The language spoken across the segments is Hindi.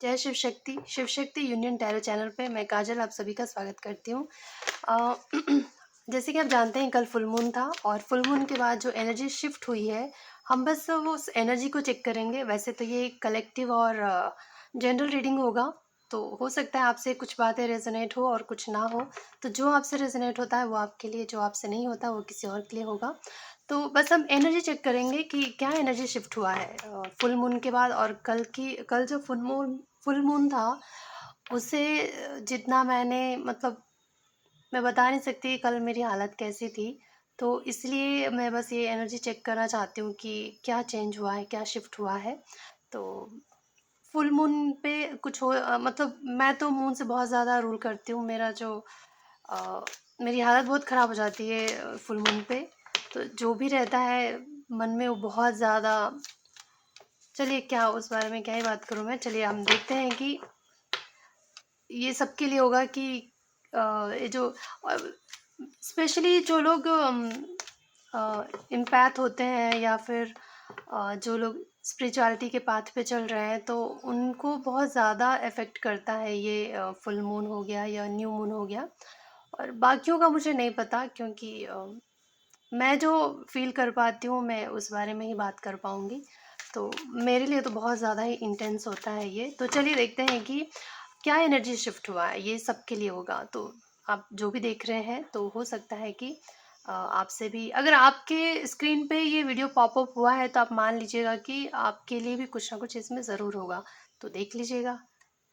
जय Shiv Shakti union tarot channel पे मैं काजल आप सभी का स्वागत करती हूँ। अ, जैसे कि आप जानते हैं कल फुल मून था और फुल मून के बाद जो एनर्जी शिफ्ट हुई है, हम बस वो उस एनर्जी को चेक करेंगे। वैसे तो ये कलेक्टिव और जनरल रीडिंग होगा, तो हो सकता है आपसे कुछ बातें रेजोनेट हो और कुछ ना हो। तो जो आपसे रेजोनेट होता है वो आपके लिए, जो आपसे नहीं होता वो किसी और के लिए होगा। तो बस हम एनर्जी चेक करेंगे कि क्या एनर्जी शिफ्ट हुआ है फुल मून के बाद। और कल जो फुल मून था उसे जितना मैंने मतलब मैं बता नहीं सकती कल मेरी हालत कैसी थी। तो इसलिए मैं बस ये एनर्जी चेक करना चाहती हूँ कि क्या चेंज हुआ है, क्या शिफ्ट हुआ है। तो फुल मून पे कुछ हो मतलब मैं तो मून से बहुत ज़्यादा रूल करती हूँ। मेरा जो अ, मेरी हालत बहुत ख़राब हो जाती है फुल मून पे। तो जो भी रहता है मन में वो बहुत ज़्यादा, चलिए क्या उस बारे में क्या ही बात करूँ मैं। चलिए हम देखते हैं कि ये सबके लिए होगा कि ये जो स्पेशली जो लोग इम्पैथ होते हैं या फिर जो लोग स्पिरिचुअलिटी के पाथ पे चल रहे हैं, तो उनको बहुत ज़्यादा इफ़ेक्ट करता है ये फुल मून हो गया या न्यू मून हो गया। और बाकियों का मुझे नहीं पता, क्योंकि मैं जो फ़ील कर पाती हूँ मैं उस बारे में ही बात कर पाऊँगी। तो मेरे लिए तो बहुत ज़्यादा ही इंटेंस होता है ये। तो चलिए देखते हैं कि क्या एनर्जी शिफ्ट हुआ है, ये सबके लिए होगा। तो आप जो भी देख रहे हैं तो हो सकता है कि आपसे भी, अगर आपके स्क्रीन पे ये वीडियो पॉपअप हुआ है तो आप मान लीजिएगा कि आपके लिए भी कुछ ना कुछ इसमें ज़रूर होगा। तो देख लीजिएगा,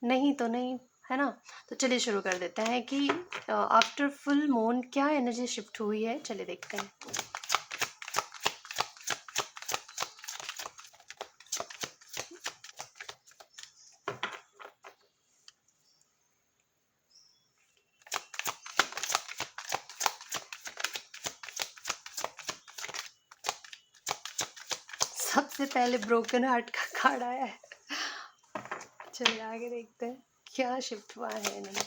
नहीं तो नहीं, है ना। तो चलिए शुरू कर देते हैं कि आफ्टर फुल मून क्या एनर्जी शिफ्ट हुई है। चलिए देखते हैं। सबसे पहले ब्रोकन हार्ट का कार्ड आया है। चलिए आगे देखते हैं क्या शिफ्ट हुआ है एनर्जी।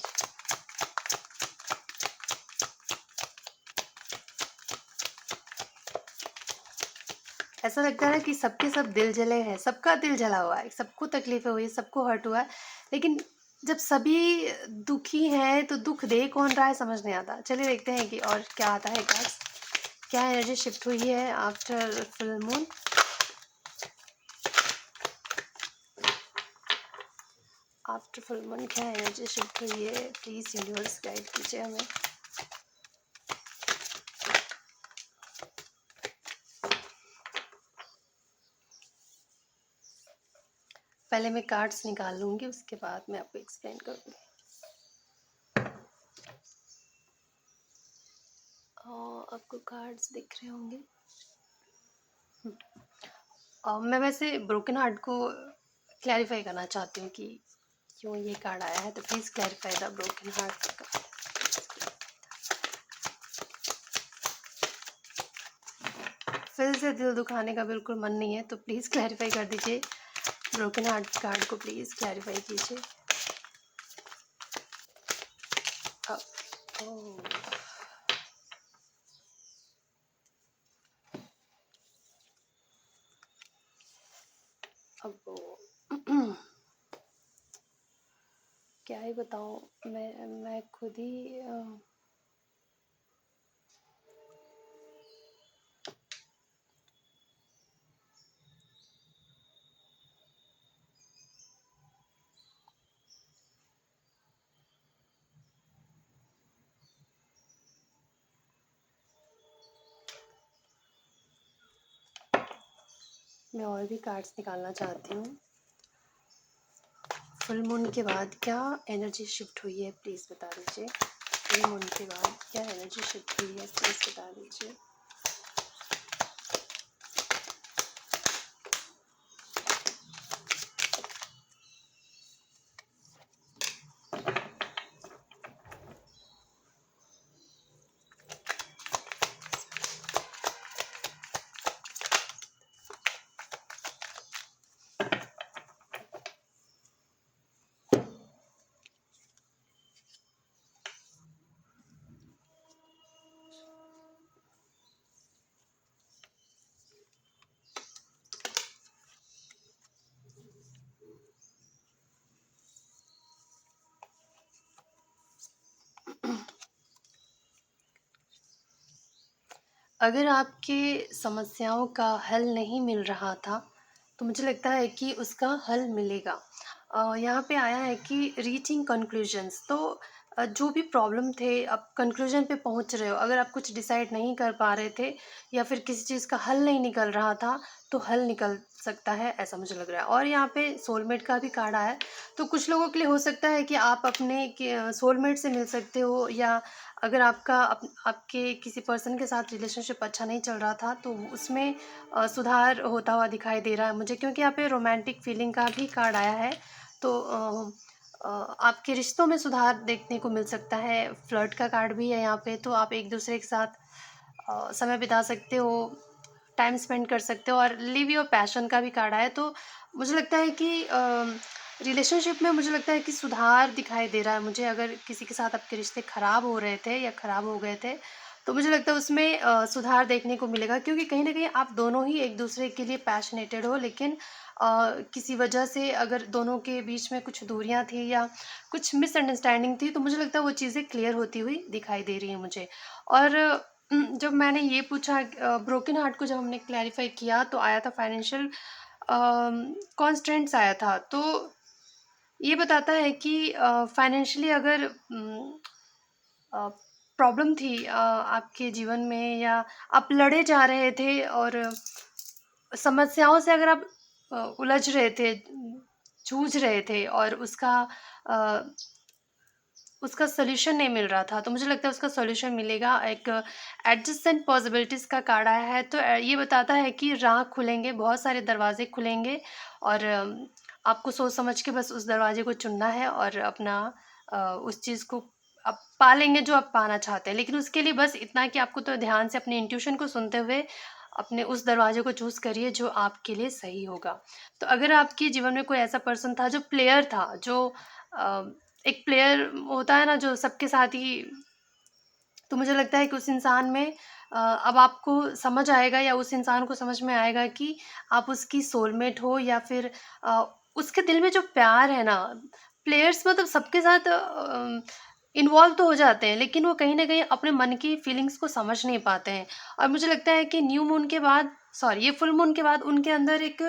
ऐसा लगता है ना कि सबके सब दिल जले हैं, सबका दिल जला हुआ है, सबको तकलीफें हुई, सबको हर्ट हुआ है। लेकिन जब सभी दुखी हैं तो दुख दे कौन रहा है समझ नहीं आता। चलिए देखते हैं कि और क्या आता है कार्ड्स। क्या एनर्जी शिफ्ट हुई है after full moon. After full moon क्या एनर्जी शिफ्ट हुई है, प्लीज़ यूनिवर्स गाइड कीजिए हमें। पहले मैं कार्ड्स निकाल लूँगी, उसके बाद मैं आपको एक्सप्लेन करूँगी। आपको कार्ड्स दिख रहे होंगे। मैं वैसे ब्रोकन हार्ट को क्लैरिफाई करना चाहती हूँ कि क्यों ये कार्ड आया है। तो please clarify the broken heart का। फिर से दिल दुखाने का बिल्कुल मन नहीं है, तो प्लीज़ क्लैरिफाई कर दीजिए। ब्रोकन हार्ट कार्ड को प्लीज़ क्लैरिफाई कीजिए। अब वो क्या ही बताऊँ, मैं खुद ही मैं और भी कार्ड्स निकालना चाहती हूँ। फुल मून के बाद क्या एनर्जी शिफ्ट हुई है प्लीज़ बता दीजिए। फुल मून के बाद क्या एनर्जी शिफ्ट हुई है प्लीज़ बता दीजिए। अगर आपके समस्याओं का हल नहीं मिल रहा था, तो मुझे लगता है कि उसका हल मिलेगा। यहाँ पे आया है कि रीचिंग कंक्लूजन्स, तो जो भी प्रॉब्लम थे, आप कंक्लूजन पे पहुँच रहे हो। अगर आप कुछ डिसाइड नहीं कर पा रहे थे या फिर किसी चीज़ का हल नहीं निकल रहा था, तो हल निकल सकता है, ऐसा मुझे लग रहा है। और यहाँ पे सोलमेट का भी कार्ड आया है, तो कुछ लोगों के लिए हो सकता है कि आप अपने सोलमेट से मिल सकते हो, या अगर आपके किसी पर्सन के साथ रिलेशनशिप अच्छा नहीं चल रहा था, तो उसमें सुधार होता हुआ दिखाई दे रहा है मुझे, क्योंकि यहाँ पे रोमांटिक फीलिंग का भी कार्ड आया है। तो आपके रिश्तों में सुधार देखने को मिल सकता है। फ्लर्ट का कार्ड भी है यहाँ पे, तो आप एक दूसरे के साथ समय बिता सकते हो, टाइम स्पेंड कर सकते हो। और लिव योर पैशन का भी कार्ड आया है, तो मुझे लगता है कि रिलेशनशिप में मुझे लगता है कि सुधार दिखाई दे रहा है मुझे। अगर किसी के साथ आपके रिश्ते खराब हो रहे थे या खराब हो गए थे, तो मुझे लगता है उसमें सुधार देखने को मिलेगा, क्योंकि कहीं ना कहीं आप दोनों ही एक दूसरे के लिए पैशनेटेड हो, लेकिन किसी वजह से अगर दोनों के बीच में कुछ दूरियां थी या कुछ मिसअंडरस्टैंडिंग थी, तो मुझे लगता है वो चीज़ें क्लियर होती हुई दिखाई दे रही हैं मुझे। और जब मैंने ये पूछा, ब्रोकन हार्ट को जब हमने क्लैरिफाई किया, तो आया था फाइनेंशियल कॉन्स्ट्रेंट्स आया था। तो ये बताता है कि फाइनेंशियली अगर प्रॉब्लम थी आपके जीवन में, या आप लड़े जा रहे थे और समस्याओं से अगर आप उलझ रहे थे, जूझ रहे थे, और अ, उसका सॉल्यूशन नहीं मिल रहा था, तो मुझे लगता है उसका सॉल्यूशन मिलेगा। एक एडजस्टेंट पॉसिबिलिटीज़ का कार्ड आया है, तो ये बताता है कि राह खुलेंगे, बहुत सारे दरवाजे खुलेंगे, और आपको सोच समझ के बस उस दरवाजे को चुनना है, और अपना उस चीज़ को आप पा लेंगे जो आप पाना चाहते हैं। लेकिन उसके लिए बस इतना कि आपको तो ध्यान से अपने इंट्यूशन को सुनते हुए अपने उस दरवाजे को चूज़ करिए जो आपके लिए सही होगा। तो अगर आपके जीवन में कोई ऐसा पर्सन था जो प्लेयर था, जो अ, एक प्लेयर होता है ना जो सबके साथ ही, तो मुझे लगता है कि उस इंसान में अब आपको समझ आएगा, या उस इंसान को समझ में आएगा कि आप उसकी सोलमेट हो, या फिर उसके दिल में जो प्यार है ना। प्लेयर्स मतलब सबके साथ इन्वॉल्व तो हो जाते हैं, लेकिन वो कहीं ना कहीं अपने मन की फीलिंग्स को समझ नहीं पाते हैं। और मुझे लगता है कि न्यू मून के बाद, सॉरी, ये फुल मून के बाद उनके अंदर एक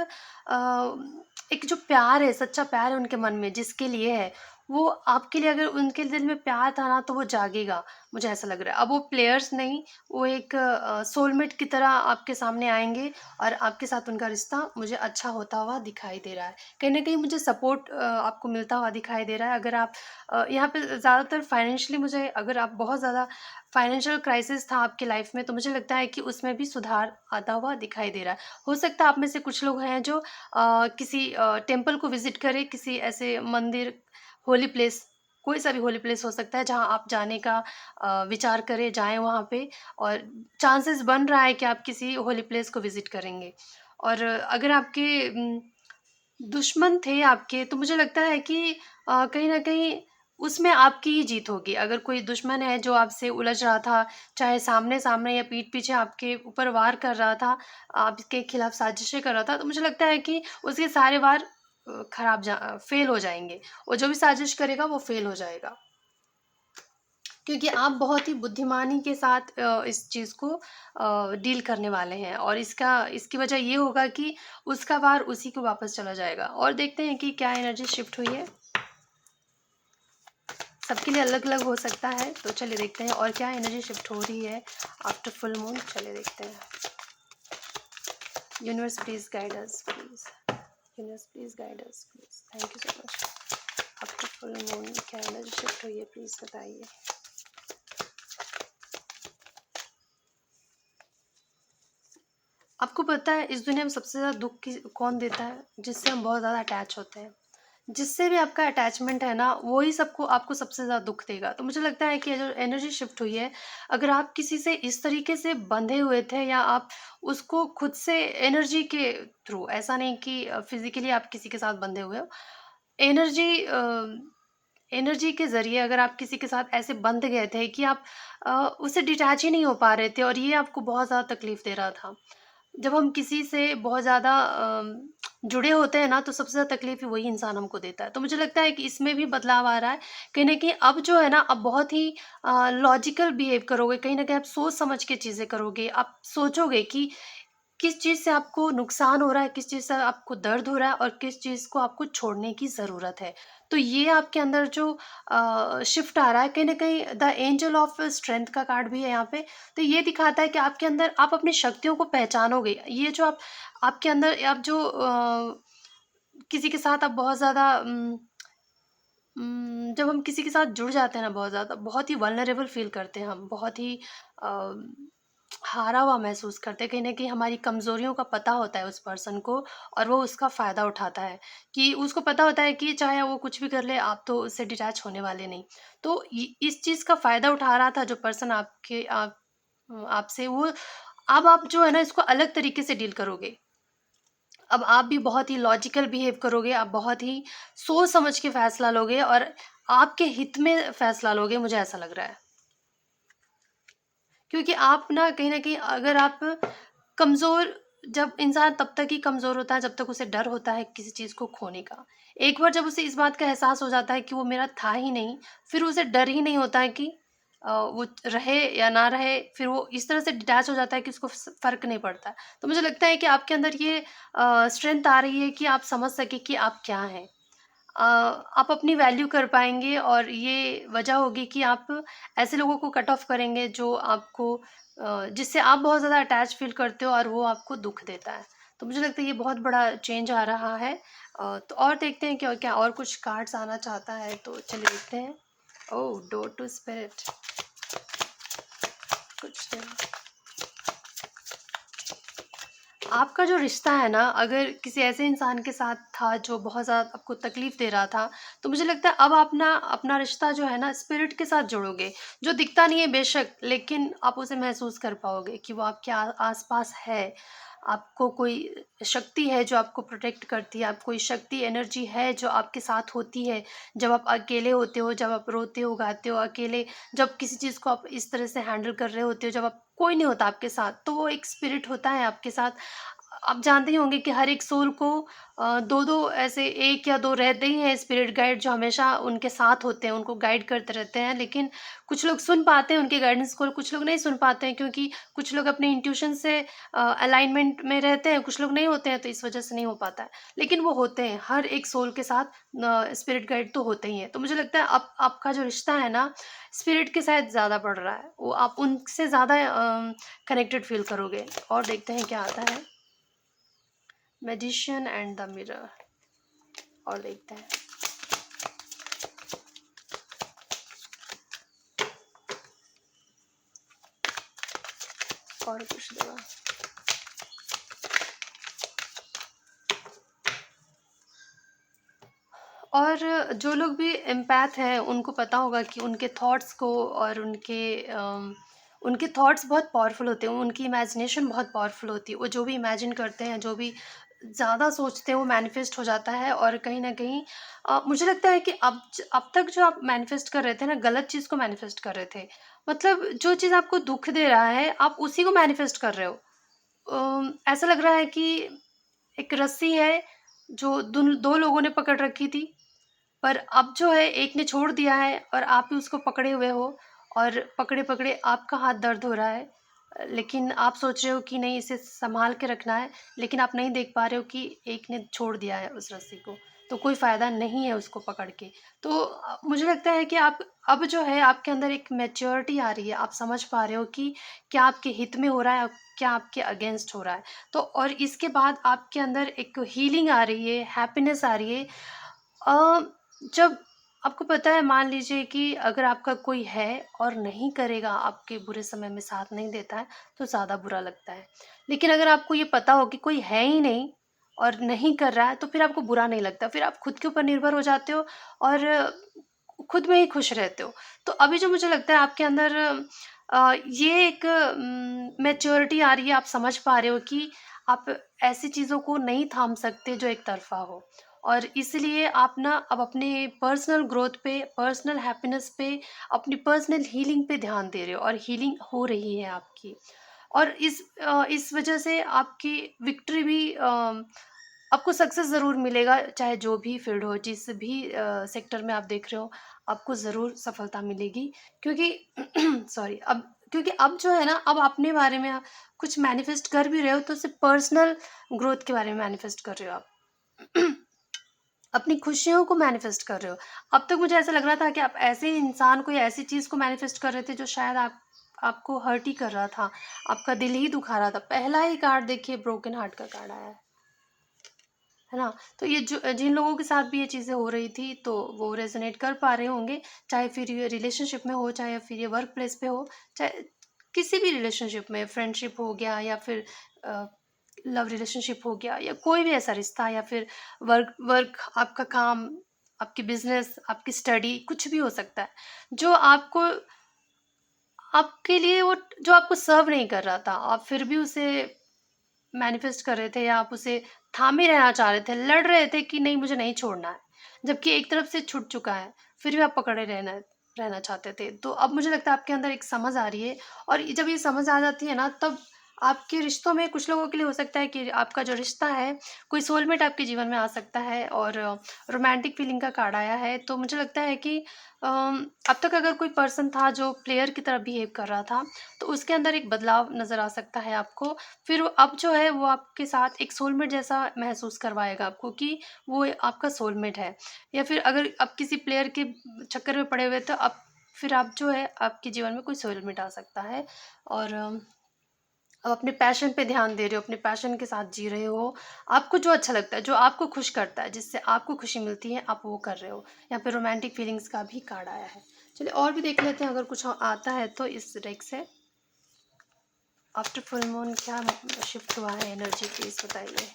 जो प्यार है, सच्चा प्यार है उनके मन में जिसके लिए है, वो आपके लिए, अगर उनके दिल में प्यार था ना, तो वो जागेगा। मुझे ऐसा लग रहा है। अब वो प्लेयर्स नहीं, वो एक सोलमेट की तरह आपके सामने आएँगे, और आपके साथ उनका रिश्ता मुझे अच्छा होता हुआ दिखाई दे रहा है। कहीं न कहीं मुझे सपोर्ट आपको मिलता हुआ दिखाई दे रहा है। अगर आप यहाँ पे ज़्यादातर फाइनेंशियली, मुझे अगर आप बहुत ज़्यादा फाइनेंशियल क्राइसिस था आपकी लाइफ़ में, तो मुझे लगता है कि उसमें भी सुधार आता हुआ दिखाई दे रहा है। हो सकता है आप में से कुछ लोग हैं जो किसी टेम्पल को विज़िट करें, किसी ऐसे मंदिर, होली प्लेस, कोई सा भी होली प्लेस हो सकता है जहाँ आप जाने का विचार करें, जाएँ वहाँ पे, और चांसेस बन रहा है कि आप किसी होली प्लेस को विज़िट करेंगे। और अगर आपके दुश्मन थे आपके, तो मुझे लगता है कि कहीं न कहीं उसमें आपकी ही जीत होगी। अगर कोई दुश्मन है जो आपसे उलझ रहा था, चाहे सामने-सामने या पीठ पीछे आपके ऊपर वार कर रहा था, आपके खिलाफ साजिशें कर रहा था, तो मुझे लगता है कि उसके सारे वार फ़ेल हो जाएँगे। और जो भी साजिश करेगा वो फ़ेल हो जाएगा। क्योंकि आप बहुत ही बुद्धिमानी के साथ इस चीज़ को डील करने वाले हैं, और इसकी वजह ये होगा कि उसका वार उसी को वापस चला जाएगा। और देखते हैं कि क्या एनर्जी शिफ्ट हुई है। सबके लिए अलग-अलग हो सकता है, तो चलिए देखते हैं और क्या एनर्जी शिफ्ट हो रही है आफ्टर फुल मून। चलिए देखते हैं। Universe please guide us please. Universe please guide us please. Thank you so much. After full moon क्या एनर्जी शिफ्ट हुई है, प्लीज़ बताइए। आपको पता है इस दुनिया में सबसे ज़्यादा दुःख कौन देता है? जिससे हम बहुत ज़्यादा अटैच होते हैं। जिससे भी आपका अटैचमेंट है ना, वो ही सबको आपको सबसे ज़्यादा दुःख देगा। तो मुझे लगता है कि ये जो एनर्जी शिफ्ट हुई है, अगर आप किसी से इस तरीके से बंधे हुए थे, या आप उसको खुद से एनर्जी के थ्रू, ऐसा नहीं कि फिज़िकली आप किसी के साथ बंधे हुए हो। एनर्जी एनर्जी के ज़रिए अगर आप किसी के साथ ऐसे बंध गए थे कि आप उससे डिटैच ही नहीं हो पा रहे थे, और ये आपको बहुत ज़्यादा तकलीफ़ दे रहा था। जब हम किसी से बहुत ज़्यादा जुड़े होते हैं ना, तो सबसे ज़्यादा तकलीफ़ वही इंसान हमको देता है। तो मुझे लगता है कि इसमें भी बदलाव आ रहा है। कहीं न कहीं अब जो है ना, अब बहुत ही लॉजिकल बिहेव करोगे, कहीं न कहीं आप सोच समझ के चीज़ें करोगे। आप सोचोगे कि किस चीज़ से आपको नुकसान हो रहा है, किस चीज़ से आपको दर्द हो रहा है और किस चीज़ को आपको छोड़ने की ज़रूरत है। तो ये आपके अंदर जो शिफ्ट आ रहा है, कहीं न कहीं द एंजल ऑफ स्ट्रेंथ का कार्ड भी है यहाँ पे। तो ये दिखाता है कि आपके अंदर आप अपनी शक्तियों को पहचानोगे। ये जो आप आपके अंदर आप जो किसी के साथ आप बहुत ज़्यादा जब हम किसी के साथ जुड़ जाते हैं ना बहुत ज़्यादा, बहुत ही वल्नरेबल फ़ील करते हैं हम, बहुत ही अ, हारा हुआ महसूस करते हैं। कहीं न कहीं हमारी कमज़ोरियों का पता होता है उस पर्सन को और वो उसका फ़ायदा उठाता है, कि उसको पता होता है कि चाहे वो कुछ भी कर ले, आप तो उससे डिटैच होने वाले नहीं। तो इ इस चीज़ का फ़ायदा उठा रहा था जो पर्सन आपसे, वो अब आप जो है ना इसको अलग तरीके से डील करोगे। अब आप भी बहुत ही लॉजिकल बिहेव करोगे, आप बहुत ही सोच समझ के फैसला लोगे और आपके हित में फैसला लोगे, मुझे ऐसा लग रहा है। क्योंकि आप ना कहीं न कहीं अगर आप कमज़ोर, जब इंसान तब तक ही कमज़ोर होता है जब तक उसे डर होता है किसी चीज़ को खोने का। एक बार जब उसे इस बात का एहसास हो जाता है कि वो मेरा था ही नहीं, फिर उसे डर ही नहीं होता है कि वो रहे या ना रहे, फिर वो इस तरह से डिटैच हो जाता है कि उसको फ़र्क नहीं पड़ता है। तो मुझे लगता है कि आपके अंदर ये स्ट्रेंथ आ रही है कि आप समझ सकें कि आप क्या हैं। आप अपनी वैल्यू कर पाएँगे और ये वजह होगी कि आप ऐसे लोगों को कट ऑफ करेंगे जो आपको जिससे आप बहुत ज़्यादा अटैच फ़ील करते हो और वो आपको दुःख देता है। तो मुझे लगता है ये बहुत बड़ा चेंज आ रहा है। तो और देखते हैं क्या क्या और कुछ कार्ड्स आना चाहता है, तो चलिए देखते हैं। ओह! डोर टू स्पिरिट, कुछ आपका जो रिश्ता है ना, अगर किसी ऐसे इंसान के साथ था जो बहुत ज़्यादा आपको तकलीफ़ दे रहा था, तो मुझे लगता है अब आप ना अपना रिश्ता जो है ना स्पिरिट के साथ जोड़ोगे, जो दिखता नहीं है बेशक, लेकिन आप उसे महसूस कर पाओगे कि वो आपके आस-पास है। आपको कोई शक्ति है जो आपको प्रोटेक्ट करती है, आप कोई शक्ति, एनर्जी है जो आपके साथ होती है, जब आप अकेले होते हो, जब आप रोते हो, गाते हो अकेले, जब किसी चीज़ को आप इस तरह से हैंडल कर रहे होते हो, जब आप कोई नहीं होता आपके साथ, तो वो एक स्पिरिट होता है आपके साथ। आप जानते ही होंगे कि हर एक सोल को 2-2 ऐसे 1 या 2 रहते ही हैं स्पिरिट गाइड जो हमेशा उनके साथ होते हैं, उनको गाइड करते रहते हैं। लेकिन कुछ लोग सुन पाते हैं उनके गाइडेंस को, कुछ लोग नहीं सुन पाते हैं, क्योंकि कुछ लोग अपने इंट्यूशन से अलाइनमेंट में रहते हैं, कुछ लोग नहीं होते हैं, तो इस वजह से नहीं हो पाता है। लेकिन वो होते हैं, हर एक सोल के साथ स्पिरिट गाइड तो होते ही हैं। तो मुझे लगता है अब आपका जो रिश्ता है ना, स्पिरिट के साथ ज़्यादा बढ़ रहा है। वो आप उनसे ज़्यादा कनेक्टेड फ़ील करोगे। और देखते हैं क्या आता है। मैजिशियन एंड द मिरर, और देखते हैं और कुछ देगा। और जो लोग भी एम्पैथ हैं उनको पता होगा कि उनके थॉट्स को और उनके थॉट्स बहुत पावरफुल होते हैं, उनकी इमेजिनेशन बहुत पावरफुल होती है। वो जो भी इमेजिन करते हैं, जो भी ज़्यादा सोचते हैं, वो मैनिफेस्ट हो जाता है। और कहीं न कहीं मुझे लगता है कि अब तक जो आप मैनिफेस्ट कर रहे थे ना, गलत चीज़ को मैनिफेस्ट कर रहे थे। मतलब जो चीज़ आपको दुःख दे रहा है, आप उसी को मैनिफेस्ट कर रहे हो। ऐसा लग रहा है कि एक रस्सी है जो दुन 2 लोगों ने पकड़ रखी थी, पर अब जो है एक ने छोड़ दिया है और आप भी उसको पकड़े हुए हो और पकड़े-पकड़े आपका हाथ दर्द हो रहा है। लेकिन आप सोच रहे हो कि नहीं, इसे सँभाल के रखना है, लेकिन आप नहीं देख पा रहे हो कि एक ने छोड़ दिया है उस रस्सी को, तो कोई फ़ायदा नहीं है उसको पकड़ के। तो मुझे लगता है कि आप अब जो है आपके अंदर एक मैच्योरिटी आ रही है, आप समझ पा रहे हो कि क्या आपके हित में हो रहा है, क्या आपके अगेंस्ट हो रहा है। तो और इसके बाद आपके अंदर एक हीलिंग आ रही है, हैप्पीनेस आ रही है। अ, जब आपको पता है, मान लीजिए कि अगर आपका कोई है और नहीं करेगा, आपके बुरे समय में साथ नहीं देता है, तो ज़्यादा बुरा लगता है। लेकिन अगर आपको ये पता हो कि कोई है ही नहीं और नहीं कर रहा है, तो फिर आपको बुरा नहीं लगता। फिर आप खुद के ऊपर निर्भर हो जाते हो और खुद में ही खुश रहते हो। तो अभी जो मुझे लगता है आपके अंदर ये एक मैच्योरिटी आ रही है, आप समझ पा रहे हो कि आप ऐसी चीज़ों को नहीं थाम सकते जो एक तरफ़ा हो। और इसलिए आप ना अब अपने पर्सनल ग्रोथ पे, पर्सनल हैप्पीनेस पे, अपनी पर्सनल हीलिंग पे ध्यान दे रहे हो और हीलिंग हो रही है आपकी। और इस वजह से आपकी विक्ट्री भी आपको सक्सेस ज़रूर मिलेगा, चाहे जो भी फ़ील्ड हो, जिस भी सेक्टर में आप देख रहे हो, आपको ज़रूर सफलता मिलेगी। क्योंकि सॉरी, क्योंकि अब जो है ना, अब अपने बारे में आप कुछ मैनिफेस्ट कर भी रहे हो, तो सिर्फ़ पर्सनल ग्रोथ के बारे में मैनिफेस्ट कर रहे हो आप। अपनी खुशियों को मैनिफेस्ट कर रहे हो। अब तक मुझे ऐसा लग रहा था कि आप ऐसे इंसान को या ऐसी चीज़ को मैनिफेस्ट कर रहे थे जो शायद आपको हर्ट ही कर रहा था, आपका दिल ही दुखा रहा था। पहला ही कार्ड देखिए, ब्रोकन हार्ट का कार्ड आया है ना? तो ये जो जिन लोगों के साथ भी ये चीज़ें हो रही थी, तो वो रेज़ोनेट कर पा रहे होंगे, चाहे फिर ये रिलेशनशिप में हो, चाहे फिर ये वर्क प्लेस पे हो, चाहे किसी भी रिलेशनशिप में, फ्रेंडशिप हो गया या फिर अ, लव रिलेशनशिप हो गया, या कोई भी ऐसा रिश्ता, या फिर वर्क वर्क आपका काम, आपकी बिज़नेस, आपकी स्टडी, कुछ भी हो सकता है। जो आपको आपके लिए वो जो आपको सर्व नहीं कर रहा था, आप फिर भी उसे मैनिफेस्ट कर रहे थे, या आप उसे थामे रहना चाह रहे थे, लड़ रहे थे कि नहीं मुझे नहीं छोड़ना है। जबकि एक तरफ से छूट चुका है, फिर भी आप पकड़े रहना रहना चाहते थे। तो अब मुझे लगता है आपके अंदर एक समझ आ रही है, और जब ये समझ आ जाती है ना, तब आपके रिश्तों में कुछ लोगों के लिए हो सकता है कि आपका जो रिश्ता है, कोई सोलमेट आपके जीवन में आ सकता है। और रोमांटिक फीलिंग का कार्ड आया है, तो मुझे लगता है कि अब तक अगर कोई पर्सन था जो प्लेयर की तरह बिहेव कर रहा था, तो उसके अंदर एक बदलाव नज़र आ सकता है आपको। फिर अब जो है वो आपके साथ एक सोलमेट जैसा महसूस करवाएगा आपको कि वो आपका सोलमेट है। या फिर अगर आप किसी प्लेयर के चक्कर में पड़े हुए, तो अब फिर आप जो है, आपके जीवन में कोई सोलमेट आ सकता है। और अब अपने पैशन पे ध्यान दे रहे हो, अपने पैशन के साथ जी रहे हो, आपको जो अच्छा लगता है, जो आपको खुश करता है, जिससे आपको खुशी मिलती है, आप वो कर रहे हो। यहाँ पे रोमांटिक फीलिंग्स का भी कार्ड आया है। चलिए और भी देख लेते हैं, अगर कुछ आता है तो इस डेक से। आफ्टर फुल मून क्या शिफ्ट हुआ है एनर्जी, प्लीज बताइए।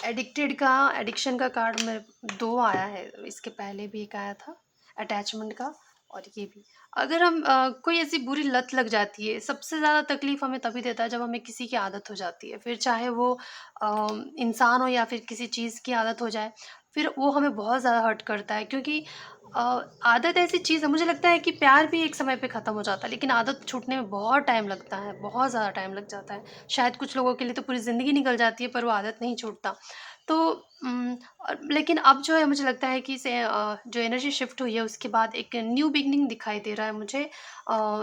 एडिक्शन का कार्ड में 2 आया है, इसके पहले भी एक आया था अटैचमेंट का, और ये भी। अगर हम कोई ऐसी बुरी लत लग जाती है, सबसे ज़्यादा तकलीफ़ हमें तभी देता है जब हमें किसी की आदत हो जाती है। फिर चाहे वो इंसान हो या फिर किसी चीज़ की आदत हो जाए, फिर वो हमें बहुत ज़्यादा हर्ट करता है। क्योंकि अ, आदत ऐसी चीज़ है, मुझे लगता है कि प्यार भी एक समय पे ख़त्म हो जाता है, लेकिन आदत छूटने में बहुत टाइम लगता है, बहुत ज़्यादा टाइम लग जाता है। शायद कुछ लोगों के लिए तो पूरी ज़िंदगी निकल जाती है, पर वो आदत नहीं छूटता। तो लेकिन अब जो है मुझे लगता है कि जो एनर्जी शिफ्ट हुई है, उसके बाद एक न्यू बिगनिंग दिखाई दे रहा है मुझे।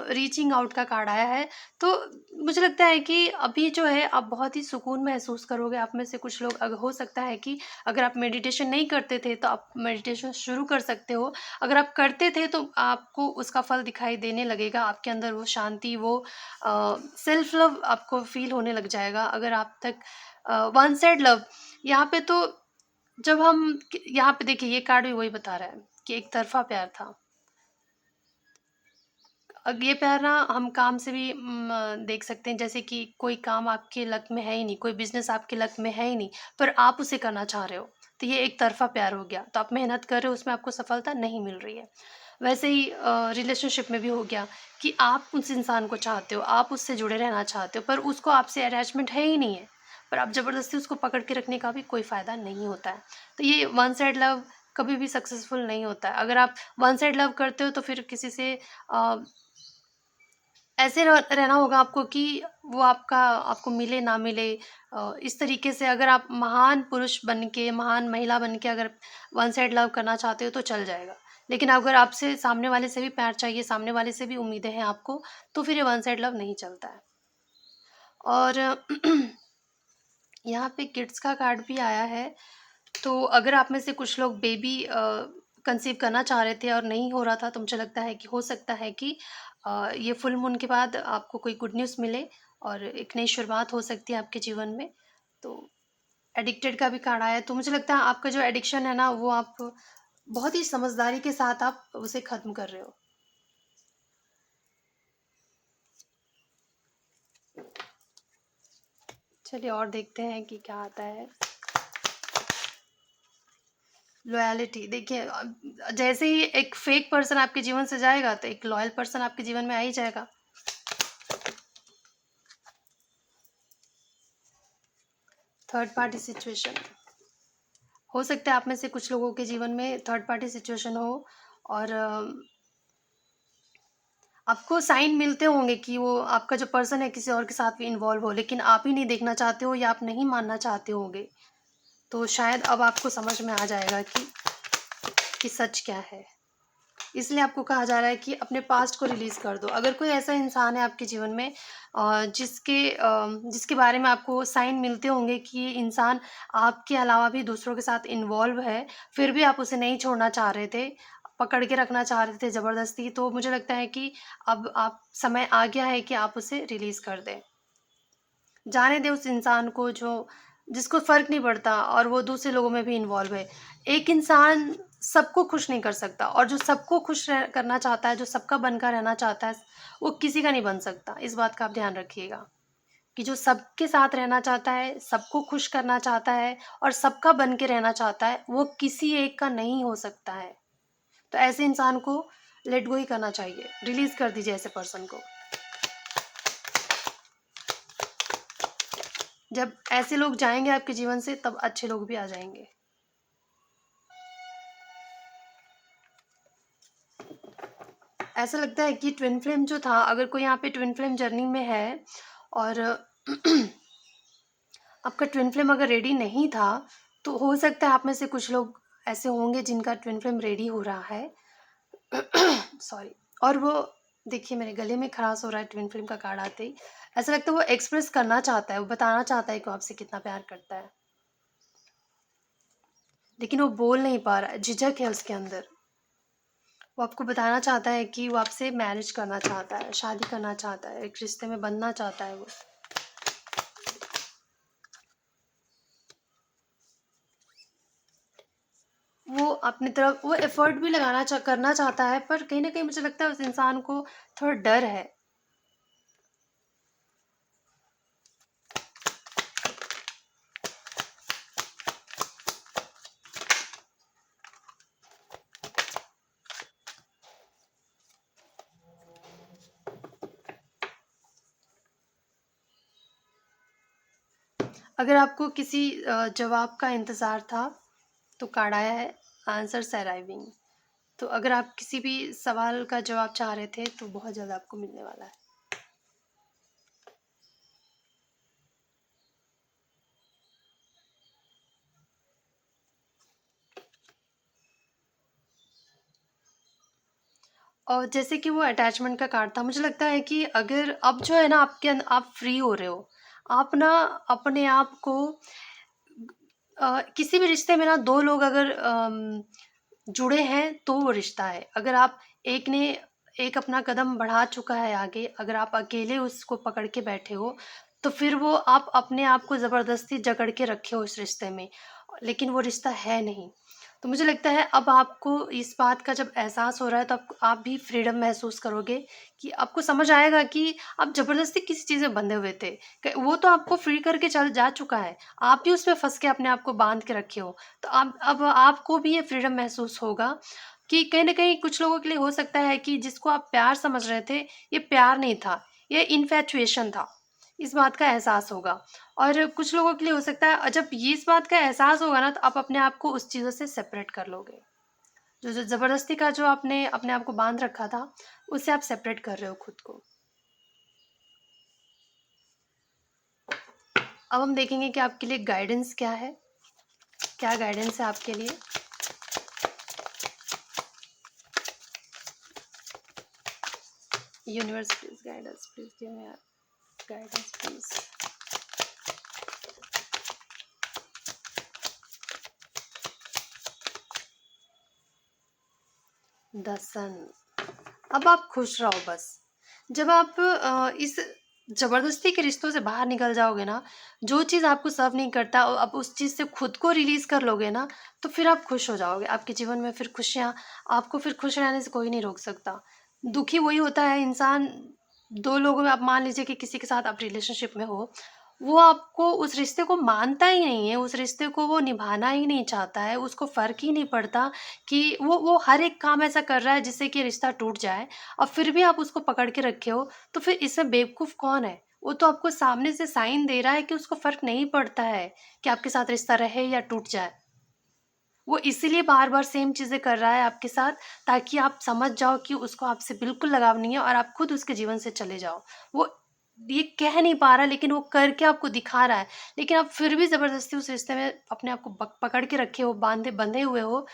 रीचिंग आउट का कार्ड आया है, तो मुझे लगता है कि अभी जो है आप बहुत ही सुकून महसूस करोगे। आप में से कुछ लोग हो सकता है कि अगर आप मेडिटेशन नहीं करते थे, तो आप मेडिटेशन शुरू कर सकते हो। अगर आप करते थे, तो आपको उसका फल दिखाई देने लगेगा, आपके अंदर वो शांति, वो सेल्फ लव आपको फील होने लग जाएगा। अगर आप तक वन साइड लव, यहाँ पे तो जब हम यहाँ पे देखिए, ये कार्ड भी वही बता रहा है कि एक तरफा प्यार था। अब ये प्यार ना हम काम से भी देख सकते हैं, जैसे कि कोई काम आपके लक में है ही नहीं, कोई बिजनेस आपके लक में है ही नहीं, पर आप उसे करना चाह रहे हो, तो ये एक तरफा प्यार हो गया। तो आप मेहनत कर रहे हो, उसमें आपको सफलता नहीं मिल रही है। वैसे ही रिलेशनशिप में भी हो गया कि आप उस इंसान को चाहते हो, आप उससे जुड़े रहना चाहते हो, पर उसको आपसे अटैचमेंट है ही नहीं है, पर आप ज़बरदस्ती उसको पकड़ के रखने का भी कोई फ़ायदा नहीं होता है। तो ये वन साइड लव कभी भी सक्सेसफुल नहीं होता है। अगर आप वन साइड लव करते हो, तो फिर किसी से ऐसे रहना होगा आपको कि वो आपको मिले ना मिले। इस तरीके से अगर आप महान पुरुष बन के, महान महिला बन के अगर वन साइड लव करना चाहते हो, तो चल जाएगा। लेकिन अगर आपसे सामने वाले से भी प्यार चाहिए, सामने वाले से भी उम्मीदें हैं आपको, तो फिर ये वन साइड लव नहीं चलता है। और यहाँ पे किड्स का कार्ड भी आया है। तो अगर आप में से कुछ लोग बेबी कंसीव करना चाह रहे थे और नहीं हो रहा था, तो मुझे लगता है कि हो सकता है कि ये फुल मून के बाद आपको कोई गुड न्यूज़ मिले, और एक नई शुरुआत हो सकती है आपके जीवन में। तो एडिक्टेड का भी कार्ड आया है, तो मुझे लगता है आपका जो एडिक्शन है ना, वो आप बहुत ही समझदारी के साथ आप उसे ख़त्म कर रहे हो। चलिए और देखते हैं कि क्या आता है। लॉयल्टी देखिए, जैसे ही एक फेक पर्सन आपके जीवन से जाएगा, तो एक लॉयल पर्सन आपके जीवन में आ ही जाएगा। थर्ड पार्टी सिचुएशन हो सकता है, आप में से कुछ लोगों के जीवन में थर्ड पार्टी सिचुएशन हो, और आपको साइन मिलते होंगे कि वो आपका जो पर्सन है किसी और के साथ भी इन्वॉल्व हो, लेकिन आप ही नहीं देखना चाहते हो या आप नहीं मानना चाहते होंगे। तो शायद अब आपको समझ में आ जाएगा कि सच क्या है। इसलिए आपको कहा जा रहा है कि अपने पास्ट को रिलीज़ कर दो। अगर कोई ऐसा इंसान है आपके जीवन में जिसके बारे में आपको साइन मिलते होंगे कि ये इंसान आपके अलावा भी दूसरों के साथ इन्वॉल्व है, फिर भी आप उसे नहीं छोड़ना चाह रहे थे, पकड़ के रखना चाह रहे थे ज़बरदस्ती, तो मुझे लगता है कि अब आप समय आ गया है कि आप उसे रिलीज़ कर दें। जाने दें उस इंसान को जो जिसको फ़र्क नहीं पड़ता और वो दूसरे लोगों में भी इन्वॉल्व है। एक इंसान सबको खुश नहीं कर सकता, और जो सबको खुश करना चाहता है, जो सबका बनकर रहना चाहता है, वो किसी का नहीं बन सकता। इस बात का आप ध्यान रखिएगा कि जो सबके साथ रहना चाहता है, सबको खुश करना चाहता है और सबका बन के रहना चाहता है, वो किसी एक का नहीं हो सकता है। तो ऐसे इंसान को लेट गो ही करना चाहिए, रिलीज़ कर दीजिए ऐसे पर्सन को। जब ऐसे लोग जाएंगे आपके जीवन से, तब अच्छे लोग भी आ जाएंगे। ऐसा लगता है कि ट्विन फ्लेम जो था, अगर कोई यहाँ पे ट्विन फ्लेम जर्नी में है और आपका ट्विन फ्लेम अगर रेडी नहीं था, तो हो सकता है आप में से कुछ लोग ऐसे होंगे जिनका ट्विन फ्लेम रेडी हो रहा है। सॉरी। और वो देखिए, मेरे गले में खराश हो रहा है ट्विन फ्लेम का कार्ड आते ही। ऐसा लगता है वो एक्सप्रेस करना चाहता है, वो बताना चाहता है कि वो आपसे कितना प्यार करता है, लेकिन वो बोल नहीं पा रहा है, झिझक है उसके अंदर। वो आपको बताना चाहता है कि वो आपसे मैरिज करना चाहता है, शादी करना चाहता है, एक रिश्ते में बंधना चाहता है वो। वो अपनी तरफ वो एफर्ट भी करना चाहता है, पर कहीं न कहीं मुझे लगता है उस इंसान को थोड़ा डर है। अगर आपको किसी जवाब का इंतज़ार था, तो कार्ड आया है आंसर्स अराइविंग। तो अगर आप किसी भी सवाल का जवाब चाह रहे थे, तो बहुत जल्द आपको मिलने वाला है। और जैसे कि वो अटैचमेंट का कार्ड था, मुझे लगता है कि अगर अब जो है ना, आप फ्री हो रहे हो। आप ना अपने आप को किसी भी रिश्ते में ना 2 लोग अगर जुड़े हैं, तो वो रिश्ता है। अगर आप एक ने एक अपना कदम बढ़ा चुका है आगे, अगर आप अकेले उसको पकड़ के बैठे हो, तो फिर वो आप अपने आप को ज़बरदस्ती जकड़ के रखे हो उस रिश्ते में, लेकिन वो रिश्ता है नहीं। तो मुझे लगता है अब आपको इस बात का जब एहसास हो रहा है, तो आप भी फ्रीडम महसूस करोगे, कि आपको समझ आएगा कि आप ज़बरदस्ती किसी चीज़ में बंधे हुए थे। क वो तो आपको फ्री करके चल जा चुका है, आप भी उसमें फँस के अपने आप को बाँध के रखे हो। तो अब आपको भी ये फ्रीडम महसूस होगा कि कहीं न कहीं कुछ लोगों के लिए हो सकता है कि जिसको आप प्यार समझ रहे थे, ये प्यार नहीं था, ये इन्फैचुएशन था। इस बात का एहसास होगा। और कुछ लोगों के लिए हो सकता है, जब ये इस बात का एहसास होगा ना, तो आप अपने आप को उस चीज़ों से सेपरेट कर लोगे। जो जो ज़बरदस्ती का जो आपने अपने आप को बाँध रखा था, उससे आप सेपरेट कर रहे हो खुद को। अब हम देखेंगे कि आपके लिए गाइडेंस क्या है? क्या गाइडेंस है आपके लिए? Universe please guide us, please give me guidance please. The sun. अब आप खुश रहो बस। जब आप इस ज़बरदस्ती के रिश्तों से बाहर निकल जाओगे ना, जो चीज़ आपको सर्व नहीं करता और आप उस चीज़ से खुद को रिलीज़ कर लोगे ना, तो फिर आप खुश हो जाओगे। आपके जीवन में फिर खुशियाँ, आपको फिर खुश रहने से कोई नहीं रोक सकता। दुखी वही होता है इंसान, 2 लोगों में, आप मान लीजिए कि किसी के साथ आप रिलेशनशिप में हो, वो आपको उस रिश्ते को मानता ही नहीं है, उस रिश्ते को वो निभाना ही नहीं चाहता है, उसको फ़र्क ही नहीं पड़ता कि वो हर एक काम ऐसा कर रहा है जिससे कि रिश्ता टूट जाए, और फिर भी आप उसको पकड़ के रखे हो। तो फिर इसमें बेवकूफ़ कौन है? वो तो आपको सामने से साइन दे रहा है कि उसको फ़र्क नहीं पड़ता है कि आपके साथ रिश्ता रहे या टूट जाए। वो इसीलिए बार-बार सेम चीज़ें कर रहा है आपके साथ, ताकि आप समझ जाओ कि उसको आपसे बिल्कुल लगाव नहीं है और आप खुद उसके जीवन से चले जाओ। वो ये कह नहीं पा रहा, लेकिन वो करके आपको दिखा रहा है, लेकिन आप फिर भी ज़बरदस्ती उस रिश्ते में अपने आप को पकड़ के रखे हो, बंधे हुए हो,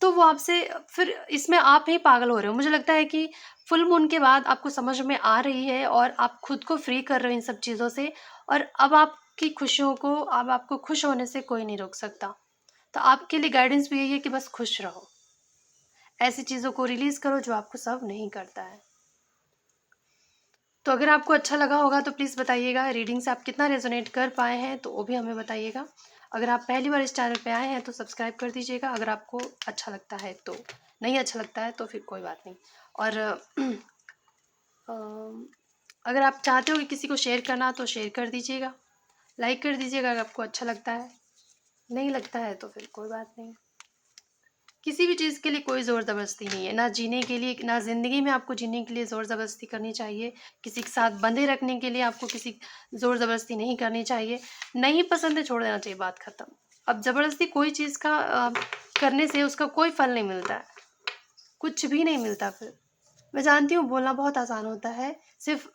तो वो आपसे फिर इसमें आप ही पागल हो रहे हो। मुझे लगता है कि फुल मून के बाद आपको समझ में आ रही है और आप खुद को फ्री कर रहे हो इन सब चीज़ों से, और अब आपकी खुशियों को, अब आपको खुश होने से कोई नहीं रोक सकता। तो आपके लिए गाइडेंस भी यही है कि बस खुश रहो। ऐसी चीज़ों को रिलीज़ करो जो आपको सर्व नहीं करता है। तो अगर आपको अच्छा लगा होगा तो प्लीज़ बताइएगा, रीडिंग से आप कितना रेज़ोनेट कर पाए हैं तो वो भी हमें बताइएगा। अगर आप पहली बार इस चैनल पे आए हैं तो सब्सक्राइब कर दीजिएगा, अगर आपको अच्छा लगता है तो। नहीं अच्छा लगता है तो फिर कोई बात नहीं। और अ, अगर आप चाहते हो कि किसी को शेयर करना तो शेयर कर दीजिएगा, लाइक कर दीजिएगा अगर आपको अच्छा लगता है। नहीं लगता है तो फिर कोई बात नहीं। किसी भी चीज़ के लिए कोई ज़ोर ज़बरदस्ती नहीं है, ना जीने के लिए, ना ज़िंदगी में आपको जीने के लिए ज़ोर ज़बरदस्ती करनी चाहिए, किसी के साथ बंधे रखने के लिए आपको किसी ज़ोर ज़बरदस्ती नहीं करनी चाहिए। नहीं पसंद है, छोड़ देना चाहिए, बात ख़त्म। अब ज़बरदस्ती कोई चीज़ का करने से उसका कोई फल नहीं मिलता है, कुछ भी नहीं मिलता फिर। मैं जानती हूँ बोलना बहुत आसान होता है, सिर्फ़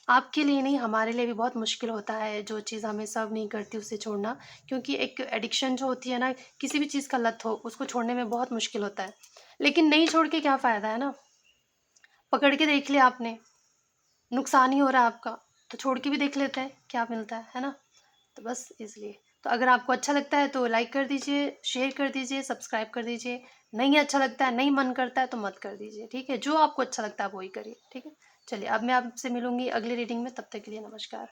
आपके लिए नहीं, हमारे लिए भी बहुत मुश्किल होता है जो चीज़ हमें सर्व नहीं करती उसे छोड़ना। क्योंकि एक एडिक्शन जो होती है ना, किसी भी चीज़ का लत हो, उसको छोड़ने में बहुत मुश्किल होता है। लेकिन नहीं छोड़ के क्या फ़ायदा, है ना? पकड़ के देख लिया आपने, नुकसान ही हो रहा है आपका, तो छोड़ के भी देख लेते हैं, क्या मिलता है ना? तो बस इसलिए। तो अगर आपको अच्छा लगता है तो लाइक कर दीजिए, शेयर कर दीजिए, सब्सक्राइब कर दीजिए। नहीं अच्छा लगता है, नहीं मन करता है तो मत कर दीजिए, ठीक है? जो आपको अच्छा लगता है आप वही करिए, ठीक है? चलिए, अब मैं आपसे मिलूँगी अगली रीडिंग में, तब तक के लिए नमस्कार।